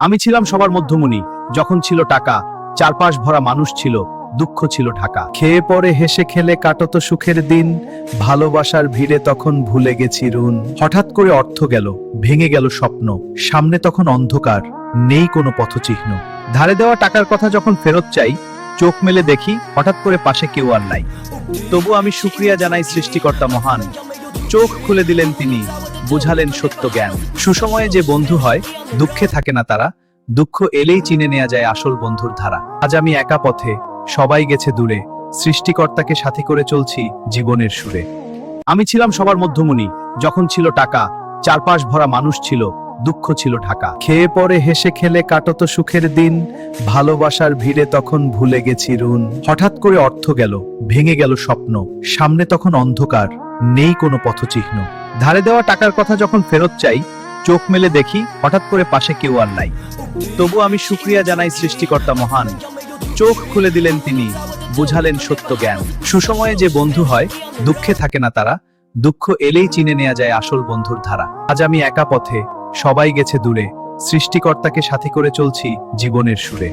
আমি ছিলাম সবার মধ্যমণি, যখন ছিল টাকা, চারপাশ ভরা মানুষ ছিল, দুঃখ ছিল ঢাকা। খেয়ে পরে হেসে খেলে কাটত সুখের দিন, ভালোবাসার ভিড়ে তখন ভুলে গেছি রুন। হঠাৎ করে অর্থ গেল, ভেঙে গেল স্বপ্ন, সামনে তখন অন্ধকার, নেই কোনো পথচিহ্ন। ধারে দেওয়া টাকার কথা যখন ফেরত চাই, চোখ মেলে দেখি হঠাৎ করে পাশে কেউ আর নাই। তবু আমি শুকরিয়া জানাই সৃষ্টিকর্তা মহান, চোখ খুলে দিলেন তিনি, বুঝালেন সত্য জ্ঞান। সুসময়ে যে বন্ধু হয়, দুঃখে থাকে না তারা, দুঃখ এলেই চিনে নেওয়া যায় আসল বন্ধুর ধারা। আজ আমি একা পথে, সবাই গেছে দূরে, সৃষ্টিকর্তাকে সাথী করে চলছি জীবনের সুরে। আমি ছিলাম সবার মধ্যমণি, যখন ছিল টাকা, চারপাশ ভরা মানুষ ছিল, দুঃখ ছিল ঢাকা। খেয়ে পরে হেসে খেলে কাটত সুখের দিন, ভালোবাসার ভিড়ে তখন ভুলে গেছি রুন। হঠাৎ করে অর্থ গেল, ভেঙে গেল স্বপ্ন, সামনে তখন অন্ধকার, নেই কোনো পথচিহ্ন। ধারে দেওয়া টাকার কথা যখন ফেরত চাই, চোখ মেলে দেখি হঠাৎ করে পাশে কেউ আর নাই। তবু আমি শুকরিয়া জানাই সৃষ্টিকর্তা মহান, চোখ খুলে দিলেন তিনি, বুঝালেন সত্য জ্ঞান। সুসময়ে যে বন্ধু হয়, দুঃখে থাকে না তারা, দুঃখ এলেই চিনে নেওয়া যায় আসল বন্ধুর ধারা। আজ আমি একা পথে, সবাই গেছে দূরে, সৃষ্টিকর্তাকে সাথী করে চলছি জীবনের সুরে।